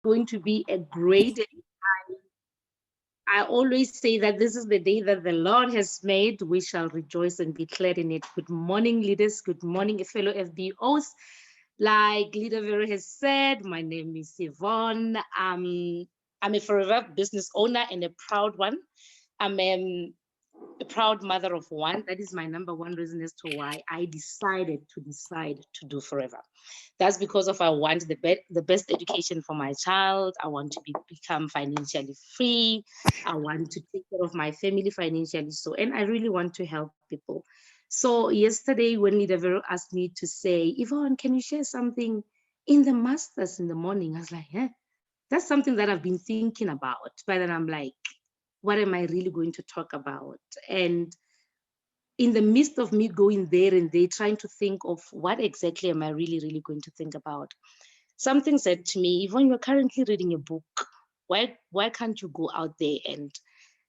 going to be a great day. I always say that this is the day that the Lord has made. We shall rejoice and be glad in it. Good morning, leaders. Good morning, fellow FBOs. Like Leader Vero has said, my name is Yvonne. I'm a forever business owner and a proud one. I'm a proud mother of one. That is my number one reason as to why I decided to do forever. That's because of I want the best education for my child. I want to become financially free. I want to take care of my family financially. So, and I really want to help people. So yesterday when Leader Vero asked me to say, Yvonne, can you share something in the masters in the morning? I was like, that's something that I've been thinking about. But then I'm like, what am I really going to talk about? And in the midst of me going there and there, trying to think of what exactly am I really going to think about, something said to me, Yvonne, you're currently reading a book. Why can't you go out there and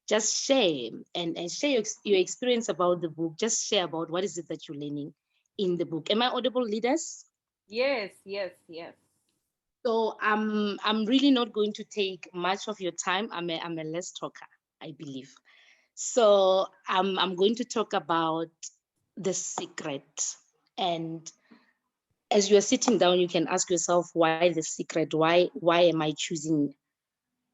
just share and share your experience about the book? Just share about what is it that you're learning in the book. Am I audible, leaders? Yes, yes, yes. So I'm really not going to take much of your time. I'm a less talker, I believe. So I'm going to talk about the secret. And as you are sitting down, you can ask yourself, why the secret? Why am I choosing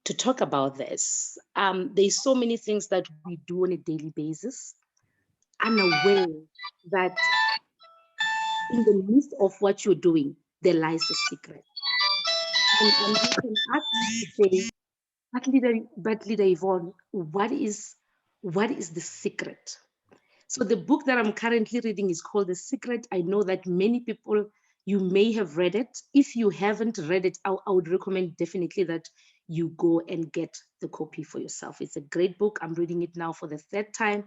to talk about this? There's so many things that we do on a daily basis, unaware that in the midst of what you're doing, there lies a secret. And you can ask me to say, but leader Yvonne, what is the secret? So the book that I'm currently reading is called The Secret. I know that many people, you may have read it. If you haven't read it, I would recommend definitely that you go and get the copy for yourself. It's a great book. I'm reading it now for the third time.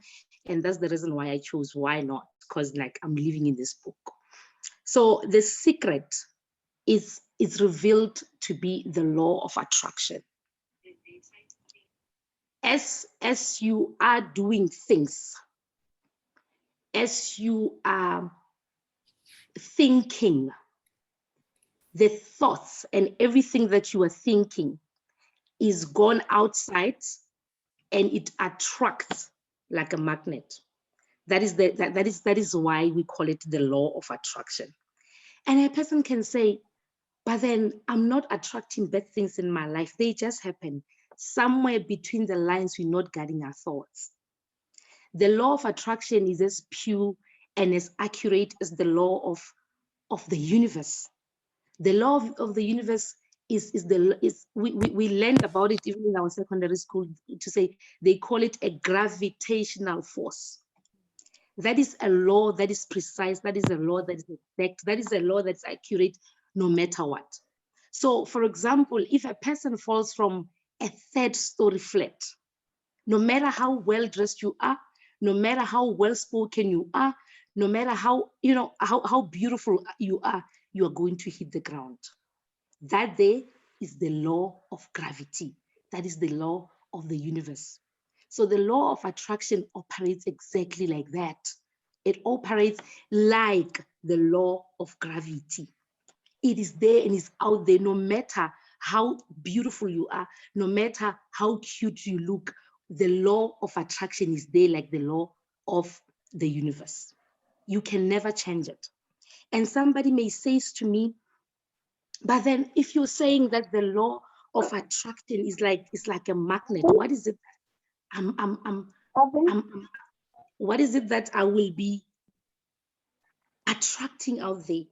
And that's the reason why I chose Why Not? Because like I'm living in this book. So The Secret is revealed to be the law of attraction. As you are doing things, as you are thinking, the thoughts and everything that you are thinking is gone outside and it attracts like a magnet. That is why we call it the law of attraction. And a person can say, but then I'm not attracting bad things in my life. They just happen. Somewhere between the lines, we're not guarding our thoughts. The law of attraction is as pure and as accurate as the law of the universe. The law of the universe we learned about it even in our secondary school, to say they call it a gravitational force. That is a law that is precise, that is a law that is exact, that is a law that's accurate no matter what. So for example, if a person falls from a third-story flat, no matter how well dressed you are, no matter how well spoken you are, no matter how how beautiful you are going to hit the ground. That there is the law of gravity. That is the law of the universe. So the law of attraction operates exactly like that. It operates like the law of gravity. It is there and it's out there, no matter how beautiful you are, no matter how cute you look. The law of attraction is there like the law of the universe. You can never change it. And somebody may say to me, but then if you're saying that the law of attraction is like a magnet, what is it? I'm what is it that I will be attracting out there?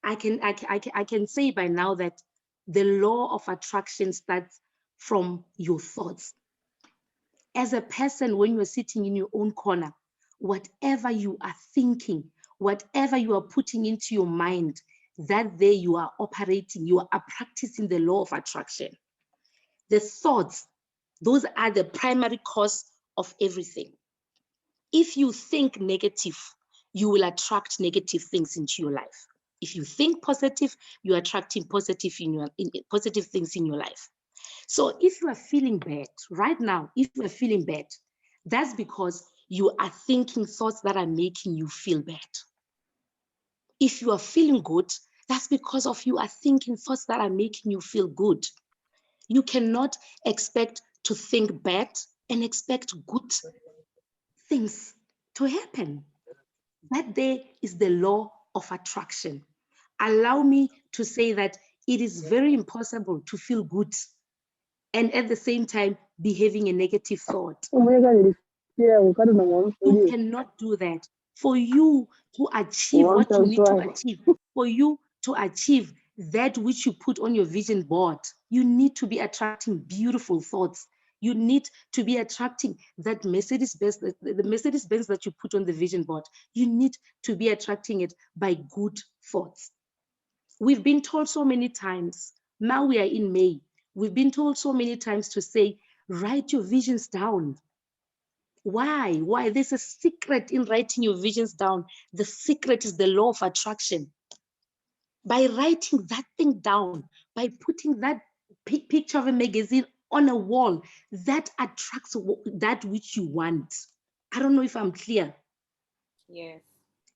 I can say by now that the law of attraction starts from your thoughts. As a person, when you're sitting in your own corner, whatever you are thinking, whatever you are putting into your mind, that there you are operating, you are practicing the law of attraction. The thoughts, those are the primary cause of everything. If you think negative, you will attract negative things into your life. If you think positive, you're attracting positive things in your life. So if you are feeling bad right now, if you are feeling bad, that's because you are thinking thoughts that are making you feel bad. If you are feeling good, that's because of you are thinking thoughts that are making you feel good. You cannot expect to think bad and expect good things to happen. That there is the law of attraction. Allow me to say that it is very impossible to feel good and at the same time be having a negative thought. You cannot do that. For you to achieve what you need to achieve, for you to achieve that which you put on your vision board, you need to be attracting beautiful thoughts. You need to be attracting that Mercedes Benz, the Mercedes Benz that you put on the vision board. You need to be attracting it by good thoughts. We've been told so many times, now we are in May, we've been told so many times to say, write your visions down. Why? Why? There's a secret in writing your visions down. The secret is the law of attraction. By writing that thing down, by putting that picture of a magazine on a wall, that attracts that which you want. I don't know if I'm clear. Yes.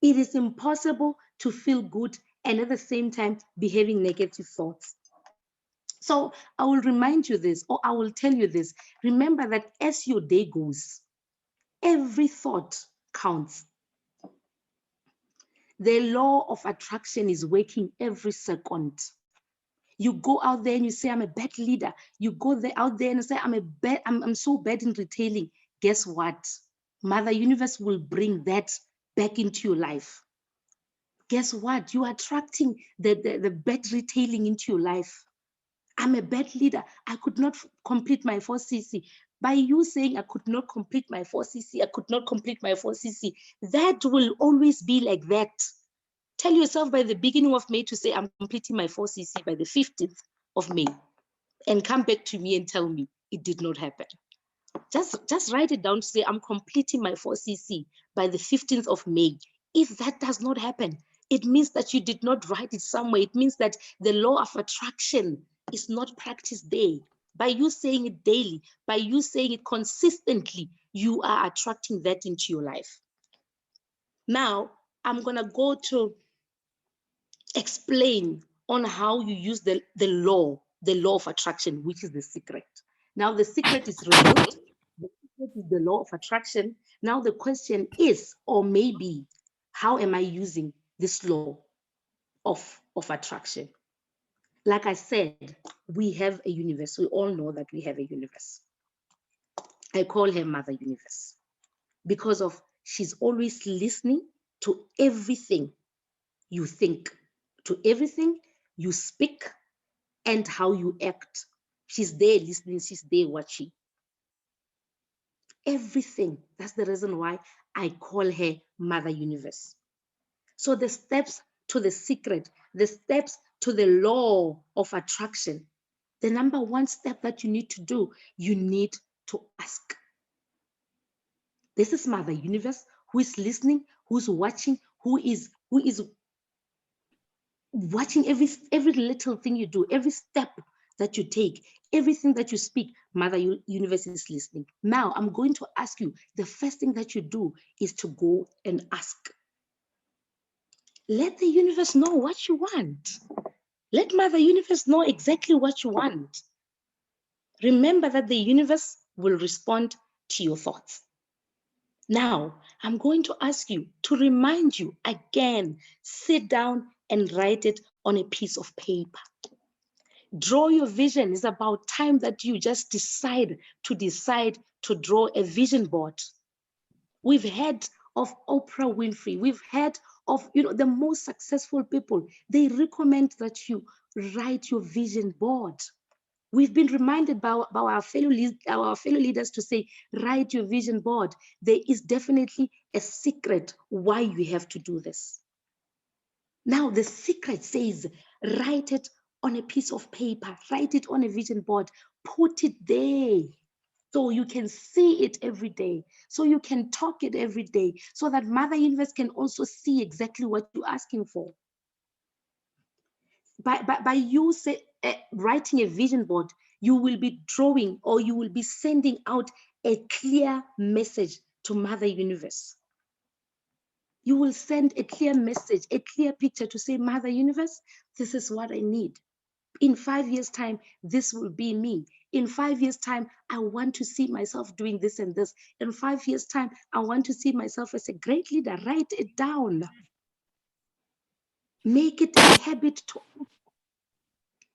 It is impossible to feel good and at the same time be having negative thoughts. So I will remind you this, or I will tell you this. Remember that as your day goes, every thought counts. The law of attraction is working every second. You go out there and you say, I'm a bad leader. You go out there and say, I'm so bad in retailing. Guess what? Mother Universe will bring that back into your life. Guess what? You are attracting the bad retailing into your life. I'm a bad leader. I could not complete my 4cc. By you saying I could not complete my 4cc, I could not complete my 4cc, that will always be like that. Tell yourself by the beginning of May to say, I'm completing my 4cc by the 15th of May. And come back to me and tell me it did not happen. Just write it down to say, I'm completing my 4cc by the 15th of May. If that does not happen, it means that you did not write it somewhere. It means that the law of attraction is not practiced there. By you saying it daily, by you saying it consistently, you are attracting that into your life. Now, I'm going to go to explain on how you use the law of attraction, which is the secret. Now, the secret is revealed. The secret is the law of attraction. Now, the question is, or maybe, how am I using this law of attraction? Like I said, we have a universe. We all know that we have a universe. I call her Mother Universe because of she's always listening to everything you think, to everything you speak, and how you act. She's there listening, she's there watching. Everything. That's the reason why I call her Mother Universe. So the steps to the secret, the steps to the law of attraction, the number one step that you need to do, you need to ask. This is Mother Universe who is listening, who's watching, who is watching every little thing you do, every step that you take, everything that you speak. Mother Universe is listening. Now I'm going to ask you, the first thing that you do is to go and ask. Let the universe know what you want. Let Mother Universe know exactly what you want. Remember that the universe will respond to your thoughts. Now, I'm going to ask you to remind you again, sit down and write it on a piece of paper. Draw your vision. It's about time that you just decide to draw a vision board. We've heard of Oprah Winfrey. We've heard of the most successful people. They recommend that you write your vision board. We've been reminded by our fellow leaders to say, write your vision board. There is definitely a secret why you have to do this. Now, the secret says, write it on a piece of paper, write it on a vision board, put it there so you can see it every day, so you can talk it every day, so that Mother Universe can also see exactly what you're asking for. By you writing a vision board, you will be drawing or you will be sending out a clear message to Mother Universe. You will send a clear message, a clear picture to say, Mother Universe, this is what I need. In 5 years' time, this will be me. In 5 years' time, I want to see myself doing this and this. In 5 years' time, I want to see myself as a great leader. Write it down. Make it a habit to,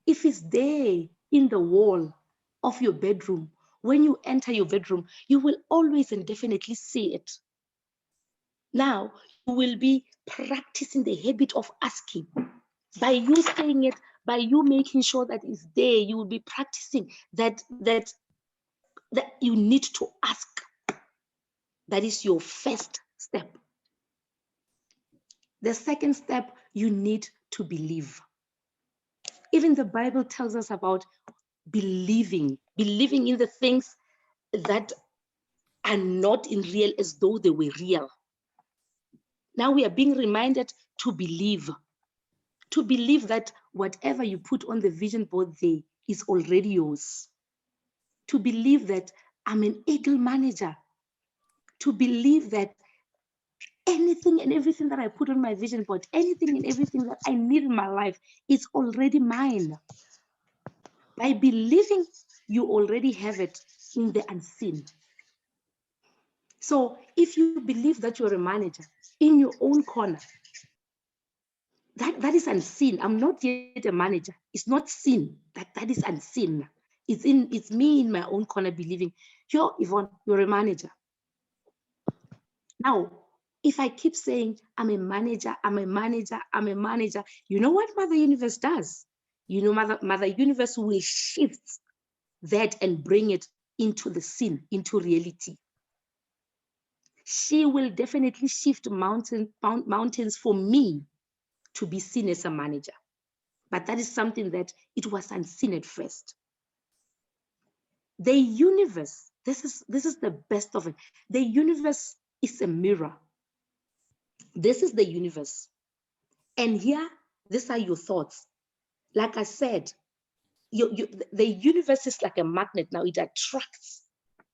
if it's there in the wall of your bedroom, when you enter your bedroom, you will always and definitely see it. Now, you will be practicing the habit of asking. By you saying it, by you making sure that it's there, you will be practicing that you need to ask. That is your first step. The second step, you need to believe. Even the Bible tells us about believing in the things that are not in real as though they were real. Now we are being reminded to believe that whatever you put on the vision board there is already yours. To believe that I'm an eagle manager. To believe that anything and everything that I put on my vision board, anything and everything that I need in my life is already mine. By believing, you already have it in the unseen. So if you believe that you're a manager in your own corner, that is unseen. I'm not yet a manager. It's not seen. That is unseen. It's me in my own corner believing, yo, Yvonne, you're a manager. Now, if I keep saying I'm a manager, you know what Mother Universe does? You know, Mother Universe will shift that and bring it into the scene, into reality. She will definitely shift mountains for me to be seen as a manager. But that is something that it was unseen at first. The universe, this is the best of it. The universe is a mirror. This is the universe. And here, these are your thoughts. Like I said, the universe is like a magnet. Now it attracts.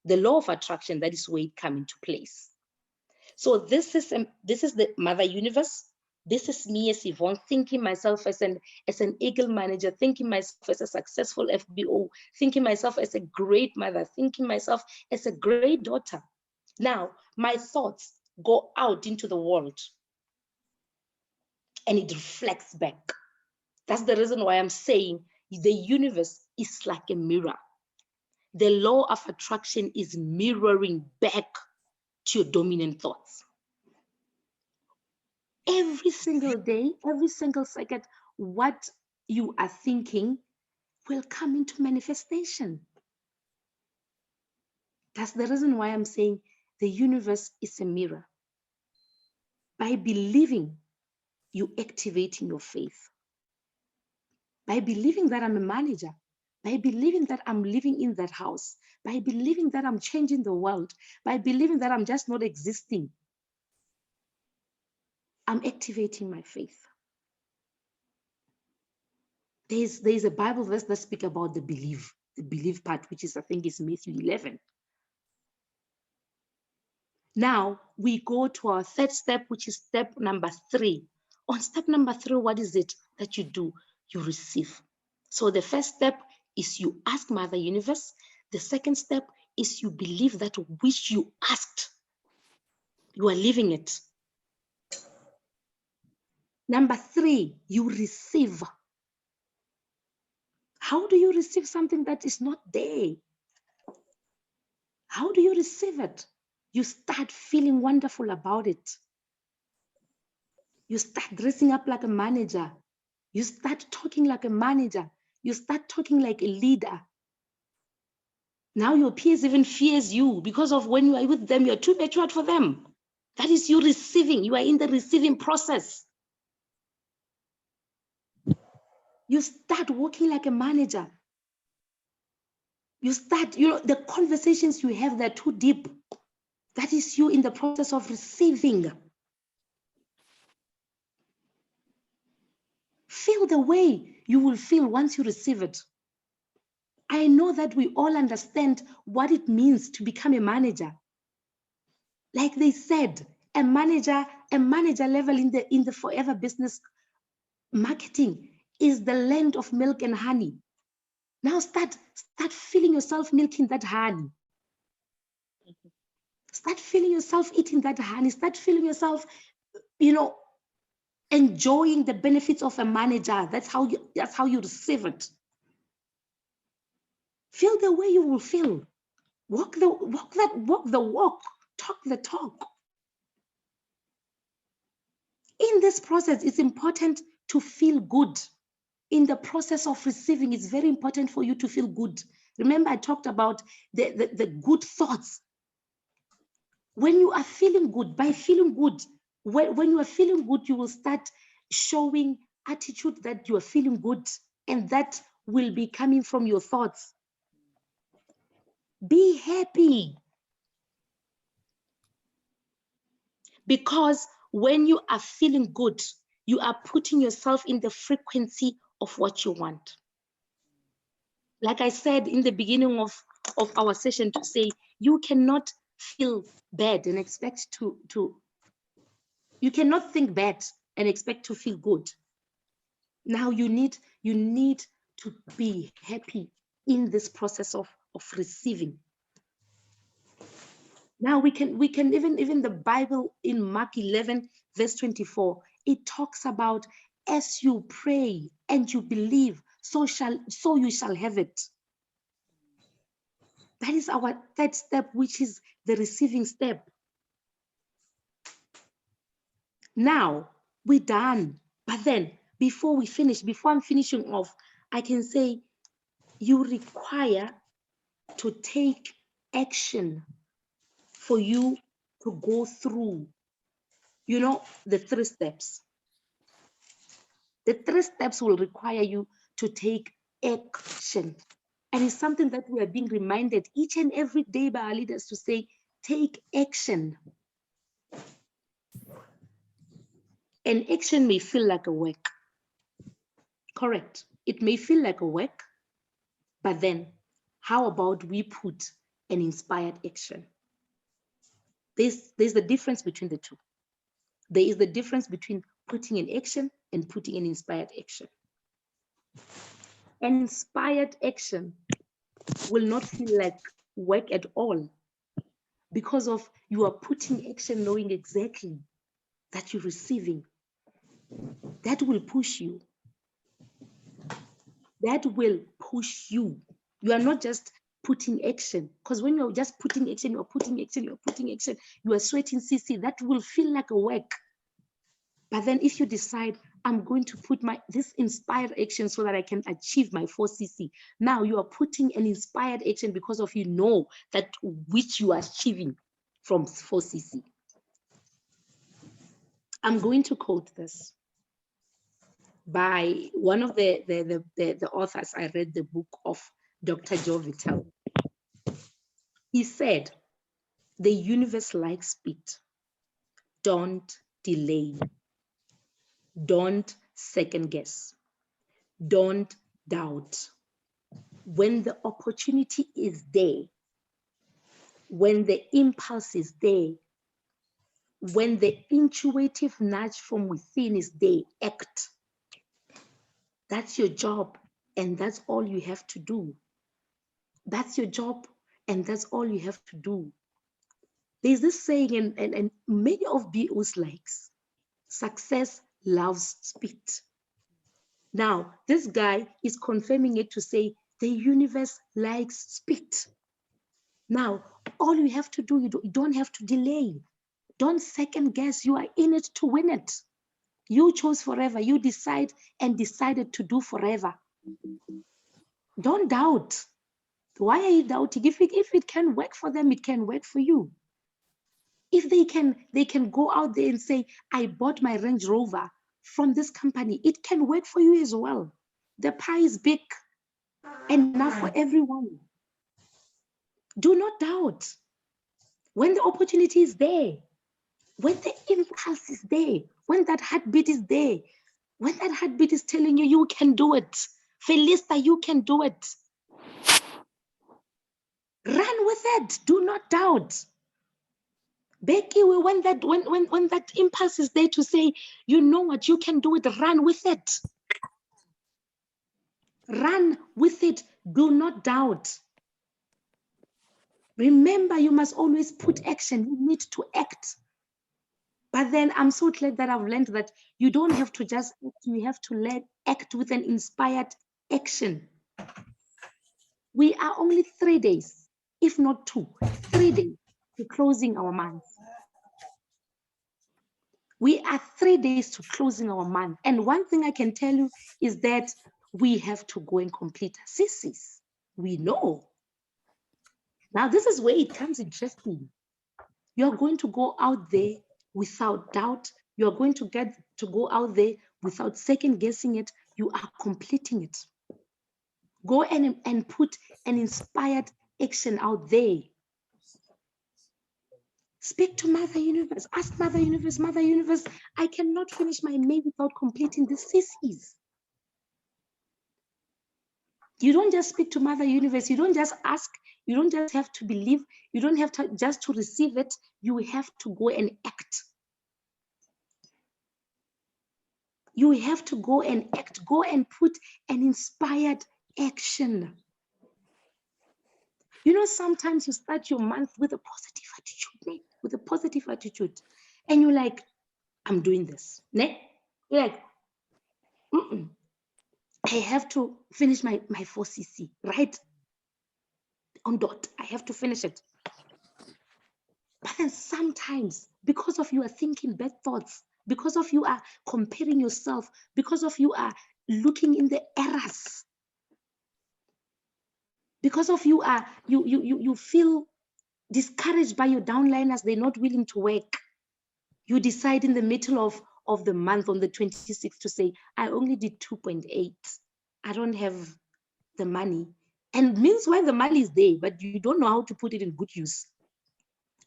The law of attraction, that is where it comes into place. So this is the Mother Universe. This is me as Yvonne, thinking myself as an eagle manager, thinking myself as a successful FBO, thinking myself as a great mother, thinking myself as a great daughter. Now, my thoughts go out into the world and it reflects back. That's the reason why I'm saying the universe is like a mirror. The law of attraction is mirroring back to your dominant thoughts. Every single day, every single second, what you are thinking will come into manifestation. That's the reason why I'm saying the universe is a mirror. By believing, you activating your faith. By believing that I'm a manager, by believing that I'm living in that house, by believing that I'm changing the world, by believing that I'm just not existing, I'm activating my faith. There's a Bible verse that speaks about the belief part, which is, I think, is Matthew 11. Now we go to our third step, which is step number 3. On step number 3, what is it that you do? You receive. So the first step is you ask Mother Universe. The second step is you believe that which you asked. You are living it. Number 3, you receive. How do you receive something that is not there? How do you receive it? You start feeling wonderful about it. You start dressing up like a manager. You start talking like a manager. You start talking like a leader. Now your peers even fears you because of when you are with them, you're too matured for them. That is you receiving. You are in the receiving process. You start walking like a manager. You start, the conversations you have, they're too deep. That is you in the process of receiving. Feel the way you will feel once you receive it. I know that we all understand what it means to become a manager. Like they said, a manager level in the forever business marketing is the land of milk and honey. Now start feeling yourself milking that honey. Start feeling yourself eating that honey. Start feeling yourself, enjoying the benefits of a manager. That's how you receive it. Feel the way you will feel. Walk the walk. Talk the talk. In this process, it's important to feel good. In the process of receiving, it's very important for you to feel good. Remember, I talked about the good thoughts. When you are feeling good, by feeling good, when you are feeling good, you will start showing attitude that you are feeling good, and that will be coming from your thoughts. Be happy. Because when you are feeling good, you are putting yourself in the frequency of what you want. Like I said in the beginning of our session, to say you cannot feel bad and expect you cannot think bad and expect to feel good. Now you need to be happy in this process of receiving. Now we can even the Bible in Mark 11 verse 24, it talks about, as you pray and you believe, so you shall have it. That is our third step, which is the receiving step. Now we're done. But then before I'm finishing off, I can say you require to take action for you to go through, the 3 steps. The 3 steps will require you to take action. And it's something that we are being reminded each and every day by our leaders to say, take action. And action may feel like a work. Correct. It may feel like a work, but then how about we put an inspired action? There's the difference between the two. There is the difference between putting an action and putting an inspired action. An inspired action will not feel like work at all, because of you are putting action knowing exactly that you're receiving. That will push you. That will push you. You are not just putting action, because when you're just putting action, you're putting action, you are sweating CC, that will feel like a work. But then if you decide, I'm going to put this inspired action so that I can achieve my 4cc. Now you are putting an inspired action because of that which you are achieving from 4cc. I'm going to quote this by one of the authors. I read the book of Dr. Joe Vitale. He said, the universe likes speed. Don't delay. Don't second guess. Don't doubt. When the opportunity is there, when the impulse is there, when the intuitive nudge from within is there, act. That's your job, and that's all you have to do. That's your job, and that's all you have to do. There's this saying, and many of BOs likes, success loves speed. Now, this guy is confirming it to say the universe likes speed. Now, all you have to do, you don't have to delay. Don't second guess. You are in it to win it. You chose forever. You decided to do forever. Don't doubt. Why are you doubting? If it can work for them, it can work for you. If they can go out there and say, I bought my Range Rover from this company, it can work for you as well. The pie is big, enough for everyone. Do not doubt. When the opportunity is there, when the impulse is there, when that heartbeat is there, when that heartbeat is telling you, you can do it. Felista, you can do it. Run with it. Do not doubt. Becky, when that impulse is there to say, you know what, you can do it, run with it. Run with it. Do not doubt. Remember, you must always put action. You need to act. But then I'm so glad that I've learned that you don't have to just act. You have to act with an inspired action. We are only 3 days, if not 2, 3 days to closing our month. We are 3 days to closing our month. And one thing I can tell you is that we have to go and complete CCs. We know. Now, this is where it comes interesting. You're going to go out there without doubt. You're going to get to go out there without second guessing it. You are completing it. Go and put an inspired action out there. Speak to Mother Universe. Ask Mother Universe, I cannot finish my May without completing the CCs. You don't just speak to Mother Universe. You don't just ask. You don't just have to believe. You don't have to just to receive it. You have to go and act. You have to go and act. Go and put an inspired action. You know, sometimes you start your month with a positive attitude, and you're like, I'm doing this. You're like, I have to finish my 4cc, right? On dot, I have to finish it. But then sometimes, because of you are thinking bad thoughts, because of you are comparing yourself, because of you are looking in the errors, because of you are you feel discouraged by your downliners, they're not willing to work. You decide in the middle of the month on the 26th to say, I only did 2.8. I don't have the money. And meanwhile, the money is there, but you don't know how to put it in good use.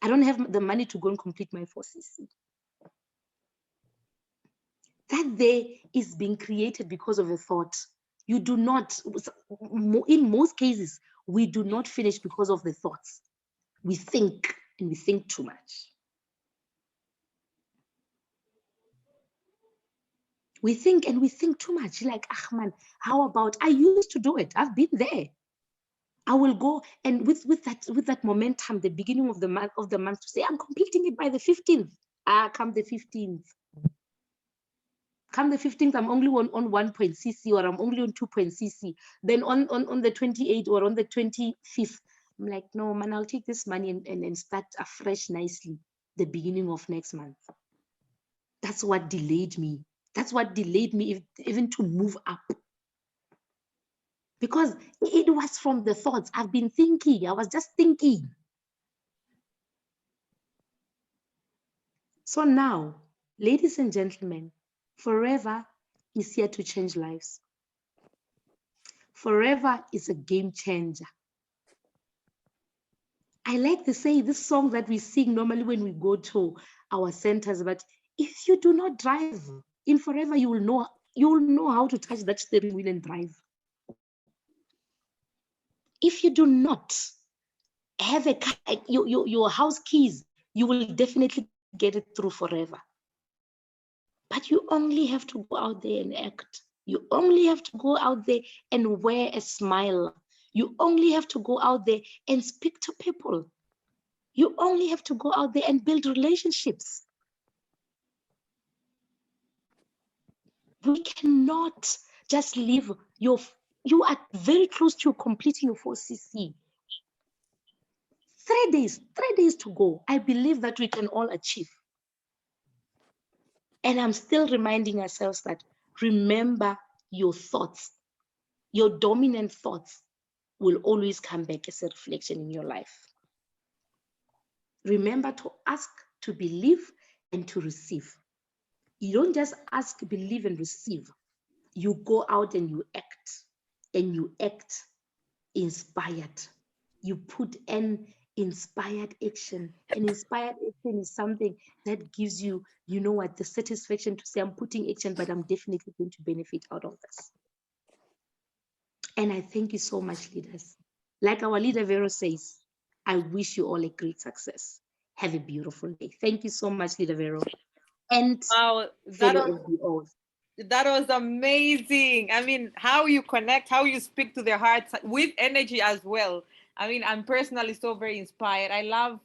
I don't have the money to go and complete my 4cc. That there is being created because of a thought. You do not, in most cases, we do not finish because of the thoughts. We think, and we think too much. We think and we think too much. Like, ah man, how about, I used to do it. I've been there. I will go and with that momentum, the beginning of the month to say, I'm completing it by the 15th. Come the 15th. Come the 15th, I'm only on 1.cc or I'm only on 2.cc. Then on the 28th or on the 25th, I'm like, no, man, I'll take this money and start afresh nicely the beginning of next month. That's what delayed me. That's what delayed me even to move up. Because it was from the thoughts. I've been thinking. I was just thinking. So now, ladies and gentlemen, forever is here to change lives. Forever is a game changer. I like to say this song that we sing normally when we go to our centers, but if you do not drive in forever, you will know how to touch that steering wheel and drive. If you do not have a car, your house keys, you will definitely get it through forever. But you only have to go out there and act. You only have to go out there and wear a smile. You only have to go out there and speak to people. You only have to go out there and build relationships. We cannot just leave you are very close to completing your 4cc. 3 days to go. I believe that we can all achieve. And I'm still reminding ourselves that remember your thoughts, your dominant thoughts will always come back as a reflection in your life. Remember to ask, to believe, and to receive. You don't just ask, believe, and receive. You go out and you act inspired. You put an inspired action. An inspired action is something that gives you, you know what, the satisfaction to say, I'm putting action, but I'm definitely going to benefit out of this. And I thank you so much, leaders. Like our leader Vero says, I wish you all a great success. Have a beautiful day. Thank you so much, Leader Vero. And Wow, fellow LBOs. That was amazing. I mean, how you connect, how you speak to their hearts with energy as well. I mean, I'm personally so very inspired. I love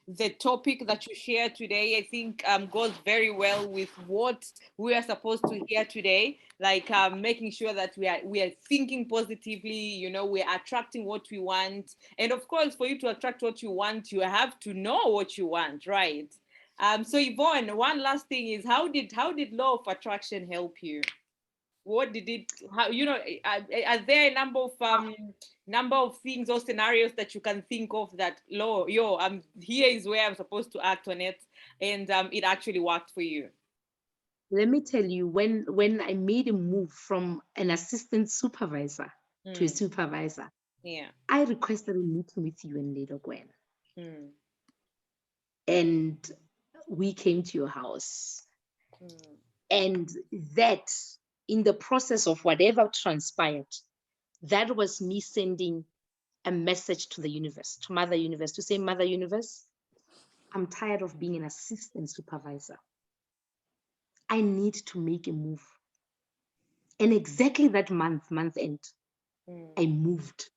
the topic that you share today. I think goes very well with what we are supposed to hear today. Like making sure that we are thinking positively. You know, we are attracting what we want, and of course, for you to attract what you want, you have to know what you want, right? So Yvonne, one last thing is how did law of attraction help you? What did it? How are there a number of things or scenarios that you can think of that law? Here is where I'm supposed to act on it, and it actually worked for you. Let me tell you, when I made a move from an assistant supervisor to a Mm, supervisor, yeah. I requested a meeting with you and Lady Gwen, Mm, and we came to your house. mm, And that, in the process of whatever transpired, that was me sending a message to the universe, to Mother Universe, to say, Mother Universe, I'm tired of being an assistant supervisor. I need to make a move. And exactly that month end, mm. I moved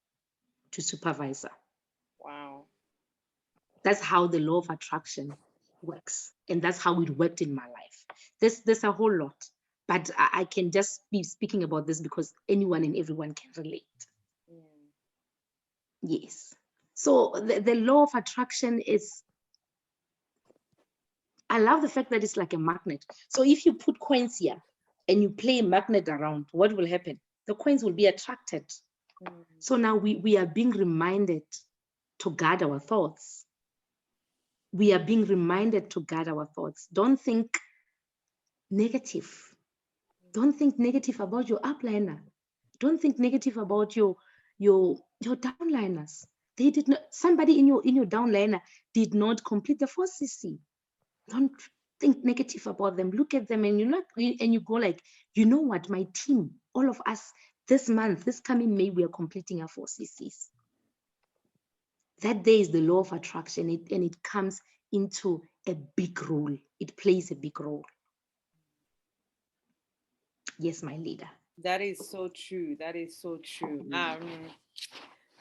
to supervisor. Wow. That's how the law of attraction works. And that's how it worked in my life. There's a whole lot, but I can just be speaking about this because anyone and everyone can relate. Mm, Yes. So the law of attraction is, I love the fact that it's like a magnet. So if you put coins here and you play a magnet around, what will happen? The coins will be attracted. mm, So now we are being reminded to guard our thoughts. We are being reminded to guard our thoughts. Don't think negative. Don't think negative about your upliner. Don't think negative about your downliners. They did not, somebody in your downliner did not complete the 4cc. Don't think negative about them. Look at them and you go like, you know what, my team, all of us, this month, this coming May, we are completing our 4cc's. That day is the law of attraction, and it comes into a big role. It plays a big role. Yes, my leader. that is so true. That is so true.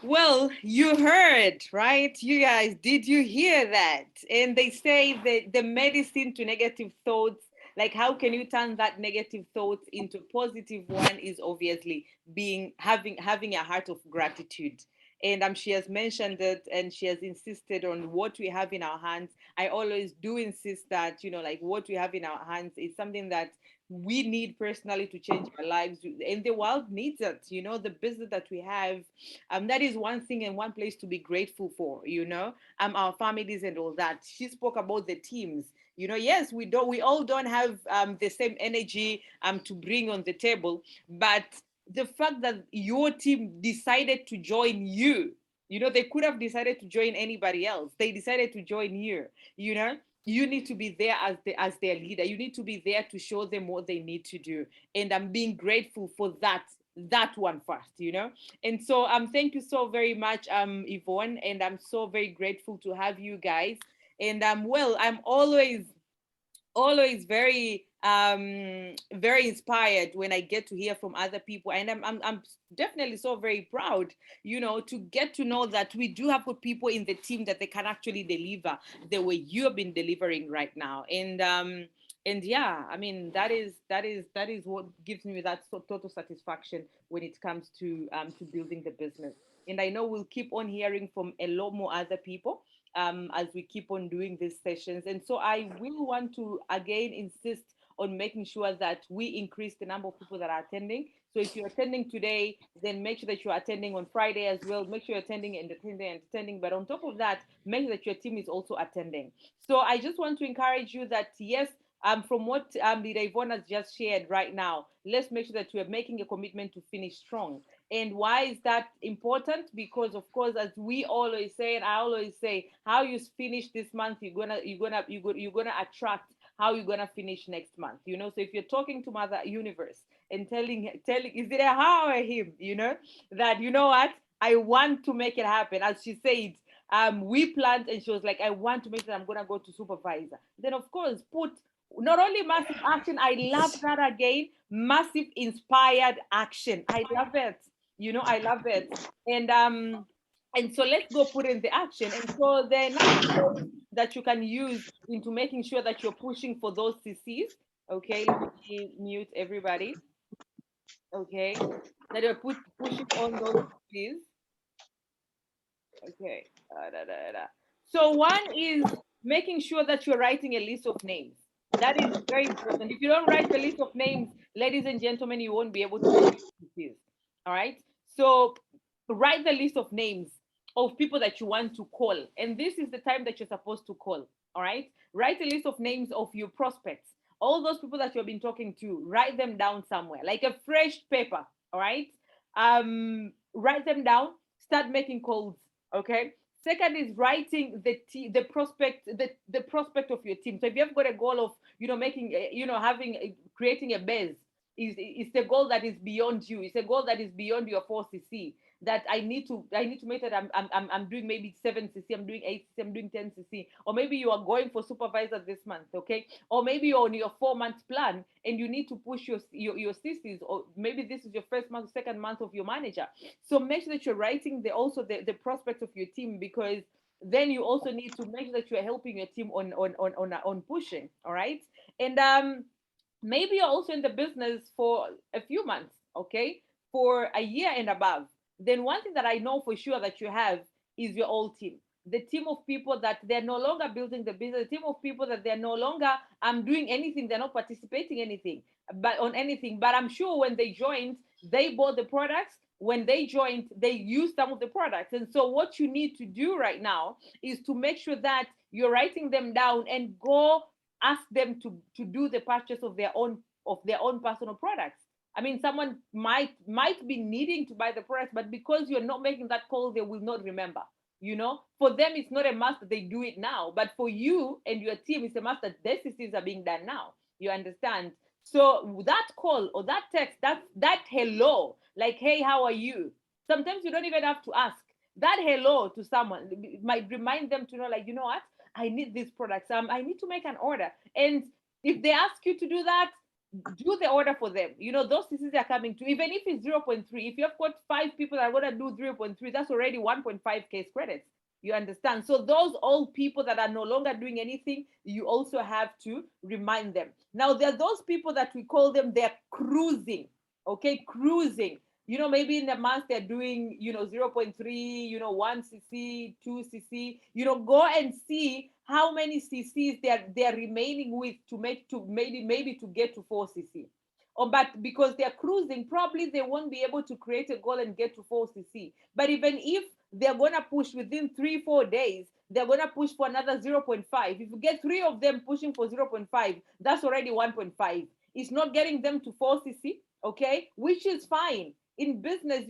Well, you heard, right? You guys, did you hear that? And they say that the medicine to negative thoughts, like how can you turn that negative thoughts into positive one, is obviously being having a heart of gratitude. And she has mentioned it, and she has insisted on what we have in our hands. I always do insist that, like what we have in our hands is something that we need personally to change our lives, and the world needs it. The business that we have, that is one thing and one place to be grateful for, our families and all that. She spoke about the teams. Yes, we all don't have the same energy to bring on the table, but the fact that your team decided to join you, they could have decided to join anybody else. They decided to join you. you know you need to be there as their leader. You need to be there to show them what they need to do, and I'm being grateful for that one first. And so thank you so very much, Yvonne, and I'm so very grateful to have you guys. And well, I'm always very inspired when I get to hear from other people, and I'm definitely so very proud, to get to know that we do have good people in the team, that they can actually deliver the way you have been delivering right now. And yeah, I mean, that is what gives me that total satisfaction when it comes to building the business. And I know we'll keep on hearing from a lot more other people as we keep on doing these sessions. And so I will want to again insist on making sure that we increase the number of people that are attending. So if you're attending today, then make sure that you're attending on Friday as well. Make sure you're attending and attending and attending. But on top of that, make sure that your team is also attending. So I just want to encourage you that, yes, from what Leader Yvonne has just shared right now, let's make sure that we're making a commitment to finish strong. And why is that important? Because of course, as we always say, and I always say, how you finish this month, you're gonna attract how you're gonna finish next month. So if you're talking to Mother Universe and telling, is it a her or a him? That, what, I want to make it happen. As she said, we planned, and she was like, I want to make sure I'm gonna go to supervisor. Then of course, put Not only massive action, I love that again, massive inspired action. I love it. You know, I love it. And so let's go put in the action. And so the another that you can use into making sure that you're pushing for those CCs. Okay, let me mute everybody. Okay, that you're pushing on those CCs. Okay. So one is making sure that you're writing a list of names. That is very important. If you don't write a list of names, ladies and gentlemen, you won't be able to know what it is. All right. So write the list of names of people that you want to call. And this is the time that you're supposed to call. All right. Write a list of names of your prospects. All those people that you've been talking to, write them down somewhere, like a fresh paper. All right. Write them down, start making calls. Okay. Second is writing the prospect, the prospect of your team. So if you have got a goal of, making, having, creating a base, is the goal that is beyond you. It's a goal that is beyond your 4cc. That I need to make that I'm doing maybe 7cc, I'm doing 8cc, I'm doing 10cc, or maybe you are going for supervisor this month, okay? Or maybe you're on your 4-month plan and you need to push your CCs, or maybe this is your first month, second month of your manager. So make sure that you're writing the prospect of your team, because then you also need to make sure that you're helping your team on pushing. All right. And maybe you're also in the business for a few months, okay, for a year and above. Then one thing that I know for sure that you have is your old team, the team of people that they're no longer building the business, the team of people that they're no longer doing anything, they're not participating anything but on anything. But I'm sure when they joined, they bought the products. When they joined, they used some of the products. And so what you need to do right now is to make sure that you're writing them down and go ask them to do the purchase of their own personal products. I mean, someone might be needing to buy the product, but because you're not making that call, they will not remember. For them, it's not a must that they do it now, but for you and your team, it's a must that their CCs are being done now. You understand? So that call or that text, that hello, like, hey, how are you? Sometimes you don't even have to ask. That hello to someone might remind them to know, like, you know what? I need these products. I need to make an order. And if they ask you to do that, do the order for them. Those CCs are coming to, even if it's 0.3, if you've got 5 people that are going to do 0.3, that's already 1.5 case credits. You understand? So those old people that are no longer doing anything, you also have to remind them. Now, there are those people that we call them, they're cruising, okay? Cruising. Maybe in a month they're doing, 0.3, 1cc, 2cc, go and see how many cc's they're remaining with to maybe to get to 4cc. But because they're cruising, probably they won't be able to create a goal and get to 4cc. But even if they're going to push within 3-4 days, they're going to push for another 0.5. If you get 3 of them pushing for 0.5, that's already 1.5. It's not getting them to 4cc, okay, which is fine. In business,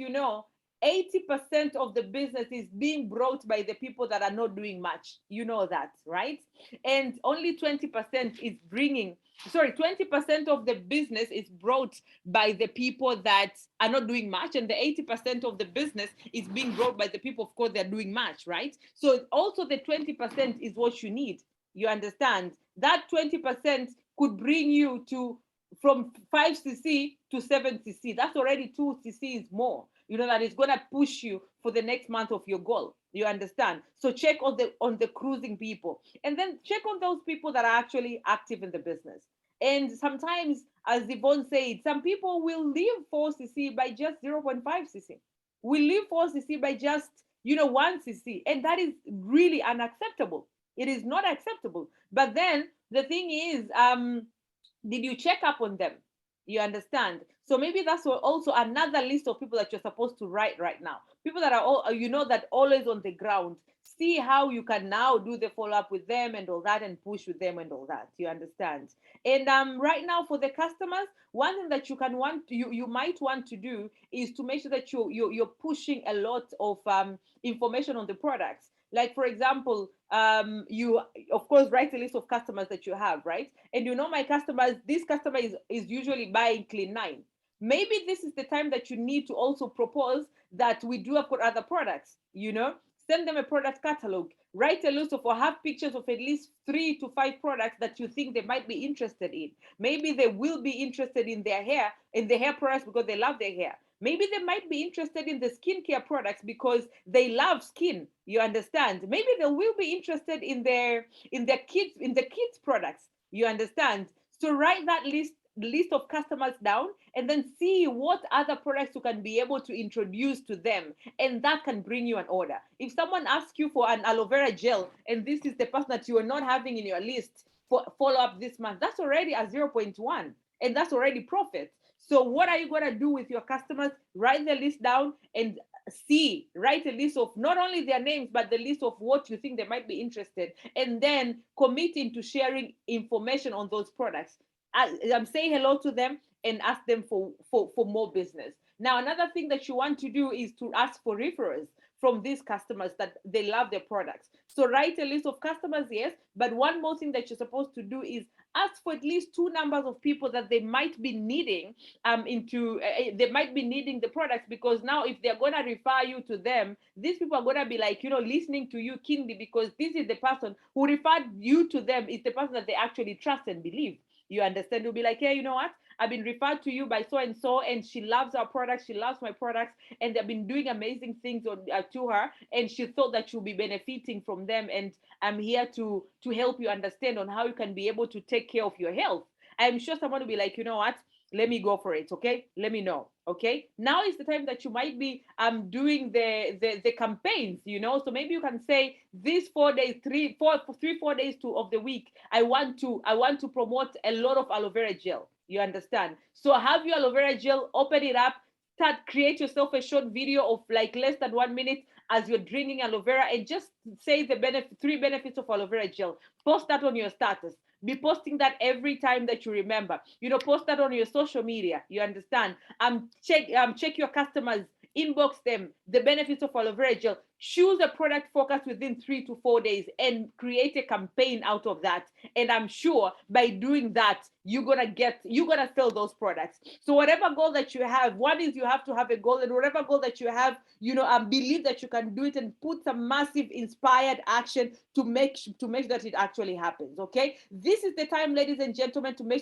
80% of the business is being brought by the people that are not doing much. You know that, right? And only 20% is 20% of the business is brought by the people that are not doing much, and the 80% of the business is being brought by the people, of course, they're doing much, right? So also the 20% is what you need. You understand? That 20% could bring you to from 5cc to 7cc. That's already 2cc more. That is going to push you for the next month of your goal. You understand? So check on the cruising people, and then check on those people that are actually active in the business. And sometimes, as Yvonne said, some people will leave 4cc by just 0.5cc. Will leave 4cc by just 1cc, and that is really unacceptable. It is not acceptable. But then the thing is, did you check up on them? You understand? So maybe that's also another list of people that you're supposed to write right now. People that are all, that always on the ground. See how you can now do the follow-up with them and all that, and push with them and all that. You understand? And right now for the customers, one thing that you might want to do is to make sure that you're pushing a lot of information on the products. Like, for example, you, of course, write a list of customers that you have, right? And my customers, this customer is usually buying Clean 9. Maybe this is the time that you need to also propose that we do have got other products, Send them a product catalog. Write a list of or have pictures of at least 3 to 5 products that you think they might be interested in. Maybe they will be interested in their hair, in the hair products because they love their hair. Maybe they might be interested in the skincare products because they love skin. You understand? Maybe they will be interested in the kids products. You understand? So write that list of customers down and then see what other products you can be able to introduce to them, and that can bring you an order. If someone asks you for an aloe vera gel and this is the person that you are not having in your list for follow up this month, that's already a zero point 0.1 and that's already profit. So what are you going to do with your customers? Write the list down and write a list of not only their names but the list of what you think they might be interested, and then committing to sharing information on those products. I'm saying hello to them and ask them for more business. Now, another thing that you want to do is to ask for referrals from these customers that they love their products. So write a list of customers, yes, but one more thing that you're supposed to do is ask for at least 2 numbers of people that they might be needing they might be needing the products, because now if they're going to refer you to them, these people are going to be like, listening to you keenly, because this is the person who referred you to them, is the person that they actually trust and believe. You understand? You'll be like, hey, you know what? I've been referred to you by so and so, and she loves our products. She loves my products, and they've been doing amazing things to her, and she thought that you'll be benefiting from them. And I'm here to help you understand on how you can be able to take care of your health. I'm sure someone will be like, you know what? Let me go for it. Okay, let me know. Okay, now is the time that you might be doing the campaigns. So maybe you can say these 4 days, 4 days of the week, I want to promote a lot of aloe vera gel. You understand? So have your aloe vera gel, open it up, create yourself a short video of like less than 1 minute as you're drinking aloe vera, and just say the 3 benefits of aloe vera gel. Post that on your status. Be posting that every time that you remember. Post that on your social media. You understand? Check your customers, inbox them the benefits of aloe vera gel. Choose a product focus within 3 to 4 days and create a campaign out of that. And I'm sure by doing that, you're gonna sell those products. So whatever goal that you have, one is you have to have a goal, and whatever goal that you have, believe that you can do it, and put some massive inspired action to make sure that it actually happens. Okay, this is the time, ladies and gentlemen, to make